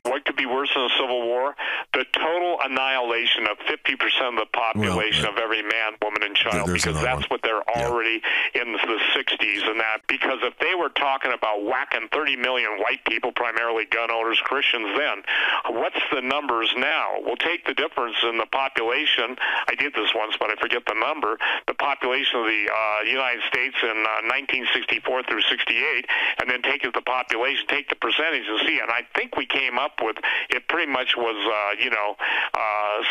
What could be worse than a civil war? The total annihilation of 50% of the population of every man, woman, and child, because that's what they're already in the 60s and that. Because if they were talking about whacking 30 million white people, primarily gun owners, Christians, then what's the numbers now? We'll take the difference in the population. I did this once, but I forget the number. The population of the United States in 1964 through 68, and then take the population, take the percentage and see. And I think we came up with, it pretty much was,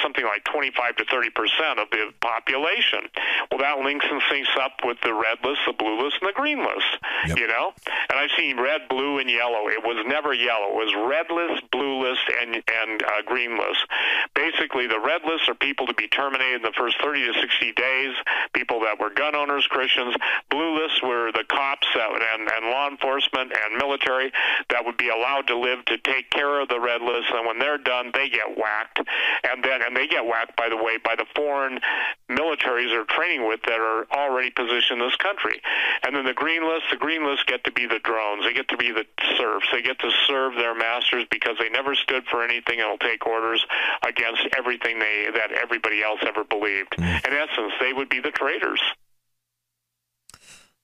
something like 25 to 30% of the population. Well, that links and syncs up with the red list, the blue list, and the green list, you know? And I've seen red, blue, and yellow. It was never yellow. It was red list, blue list, and green list. Basically, the red lists are people to be terminated in the first 30 to 60 days, people that were gun owners, Christians. Blue lists were the cops and law enforcement and military that would be allowed to live to take care of the red list, and when they're done, they get whacked. And they get whacked, by the way, by the foreign militaries they're training with that are already positioned in this country. And then the green lists get to be the drones. They get to be the serfs. They get to serve their masters because they never stood for anything and will take orders against everything that everybody else ever believed. In essence, they would be the traitors.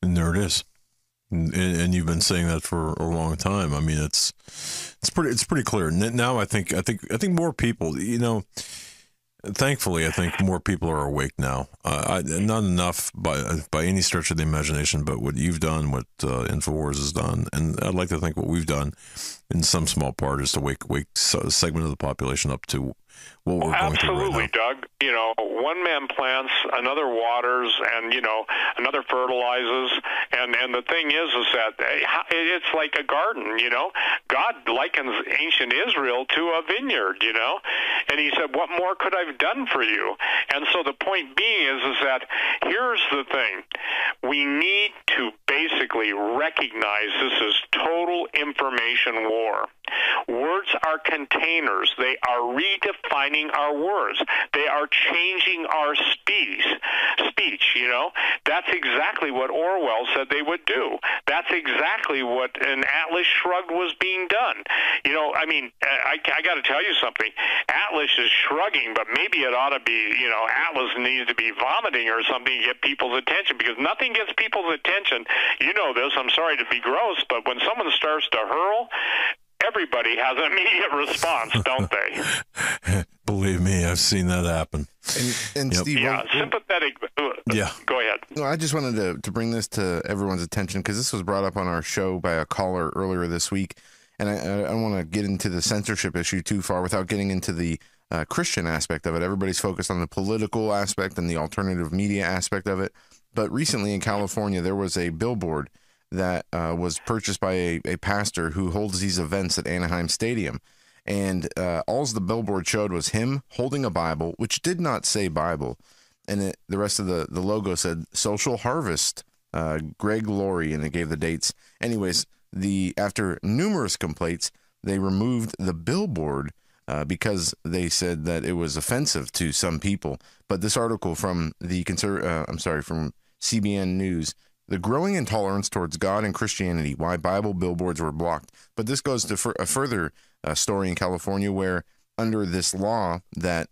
And there it is. And you've been saying that for a long time. I mean, it's pretty clear now. I think more people, you know, thankfully, I think more people are awake now. Not enough by any stretch of the imagination, but what you've done, what Infowars has done, and I'd like to think what we've done in some small part is to wake a segment of the population up to what we're going through right now. Absolutely, Doug. You know, one man plants, another waters, and, you know, another fertilizes. And the thing is that it's like a garden, you know. God likens ancient Israel to a vineyard, you know. And he said, what more could I have done for you? And so the point being is that here's the thing. We need to basically recognize this is total information war. Words are containers. They are redefining our words. They are changing our speech, you know. That's exactly what Orwell said they would do. That's exactly what an Atlas Shrugged was being done. You know, I mean, I got to tell you something. Atlas is shrugging, but maybe it ought to be, you know, Atlas needs to be vomiting or something to get people's attention, because nothing gets people's attention. You know this. I'm sorry to be gross, but when someone starts to hurl, everybody has an immediate response, don't they? Believe me, I've seen that happen. And Steve, sympathetic. Go ahead. No, I just wanted to bring this to everyone's attention because this was brought up on our show by a caller earlier this week, and I don't want to get into the censorship issue too far without getting into the Christian aspect of it. Everybody's focused on the political aspect and the alternative media aspect of it, but recently in California there was a billboard that was purchased by a pastor who holds these events at Anaheim Stadium. And all the billboard showed was him holding a Bible, which did not say Bible. And the rest of the logo said Social Harvest, Greg Laurie, and it gave the dates. Anyways, after numerous complaints, they removed the billboard because they said that it was offensive to some people. But this article from from CBN News, the growing intolerance towards God and Christianity, why Bible billboards were blocked. But this goes to a further story in California where under this law that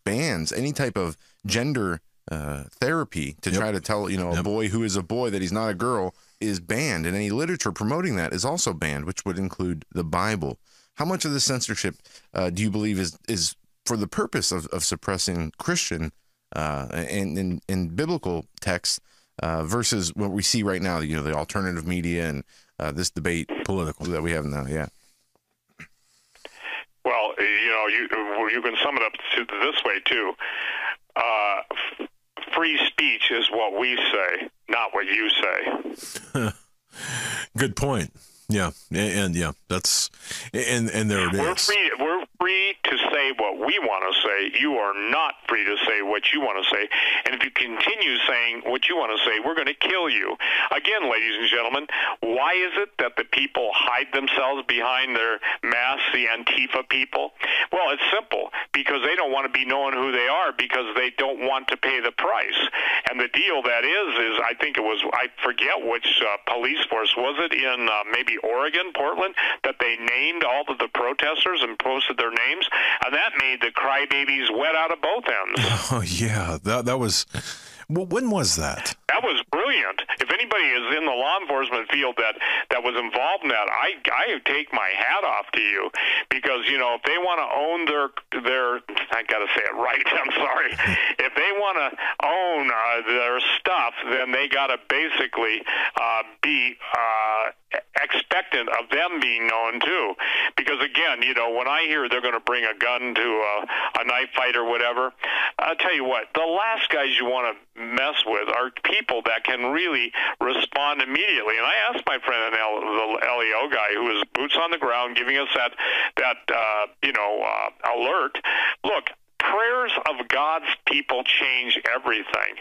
bans any type of gender therapy to try to tell, you know, a boy who is a boy that he's not a girl is banned. And any literature promoting that is also banned, which would include the Bible. How much of the censorship do you believe is for the purpose of suppressing Christian and biblical texts versus what we see right now, you know, the alternative media and this debate political that we have now? Yeah. Well, you know, you can sum it up this way too. Free speech is what we say, not what you say. Good point. Yeah, and yeah, that's and there it is. free to say what we want to say. You are not free to say what you want to say. And if you continue saying what you want to say, we're going to kill you. Again, ladies and gentlemen, why is it that the people hide themselves behind their masks, the Antifa people? Well, it's simple, because they don't want to be known who they are, because they don't want to pay the price. And the deal that is I think it was, I forget which police force, was it in maybe Oregon, Portland, that they named all of the protesters and posted their names, and that made the crybabies wet out of both ends. Oh, yeah. That was... Well, when was that? That was brilliant. If anybody is in the law enforcement field that was involved in that, I take my hat off to you, because, you know, if they want to own their I got to say it right, I'm sorry. If they want to own their stuff, then they got to basically be expectant of them being known too. Because again, you know, when I hear they're going to bring a gun to a knife fight or whatever, I'll tell you what, the last guys you want to mess with are people that can really respond immediately. And I asked my friend, the LEO guy, who was boots on the ground, giving us that alert. Look, prayers of God's people change everything.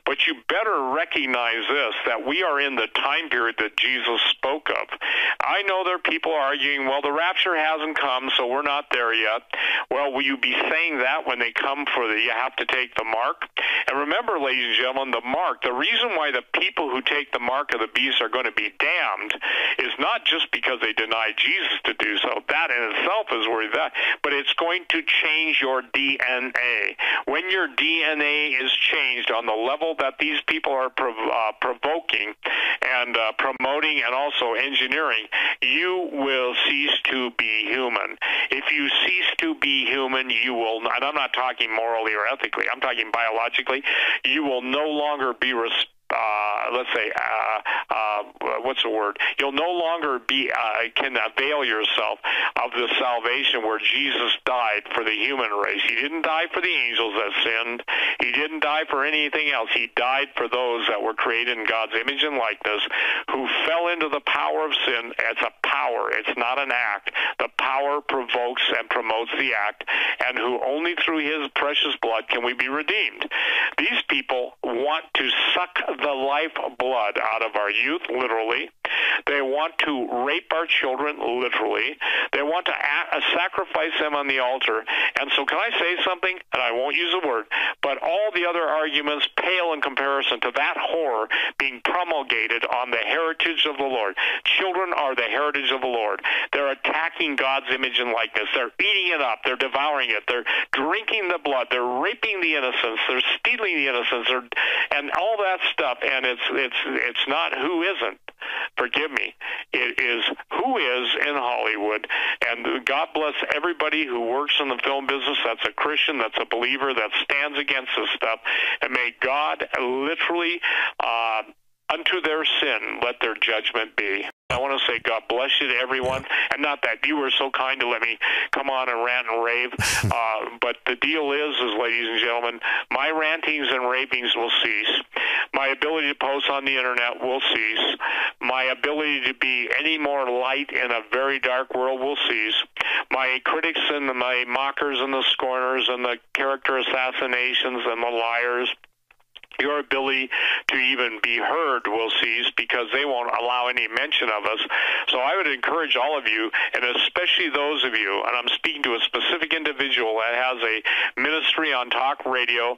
But you better recognize this, that we are in the time period that Jesus spoke of. I know there are people arguing, well, the rapture hasn't come, so we're not there yet. Well, will you be saying that when they come you have to take the mark? And remember, ladies and gentlemen, the mark, the reason why the people who take the mark of the beast are going to be damned is not just because they deny Jesus to do so. That in itself is worth that. But it's going to change your DNA. When your DNA is changed on the level that these people are provoking and promoting and also engineering, you will cease to be human. If you cease to be human, you will, and I'm not talking morally or ethically, I'm talking biologically, you will no longer be what's the word? You'll no longer can avail yourself of the salvation where Jesus died for the human race. He didn't die for the angels that sinned. He didn't die for anything else. He died for those that were created in God's image and likeness, who fell into the power of sin. It's a power. It's not an act. The power provokes and promotes the act, and who only through his precious blood can we be redeemed. These people want to suck the lifeblood out of our youth, literally. They want to rape our children, literally. They want to sacrifice them on the altar. And so can I say something? And I won't use a word, but all the other arguments pale in comparison to that horror being promulgated on the heritage of the Lord. Children are the heritage of the Lord. They're attacking God's image and likeness. They're eating it up. They're devouring it. They're drinking the blood. They're raping the innocents. They're stealing the innocents. And all that stuff. And it's not who isn't. Forgive me. It is who is in Hollywood. And God bless everybody who works in the film business that's a Christian, that's a believer, that stands against this stuff. And may God literally, unto their sin, let their judgment be. I want to say God bless you to everyone, and not that you were so kind to let me come on and rant and rave, but the deal is, ladies and gentlemen, my rantings and ravings will cease. My ability to post on the internet will cease. My ability to be any more light in a very dark world will cease. My critics and my mockers and the scorners and the character assassinations and the liars, your ability to even be heard will cease, because they won't allow any mention of us. So I would encourage all of you, and especially those of you, and I'm speaking to a specific individual that has a ministry on talk radio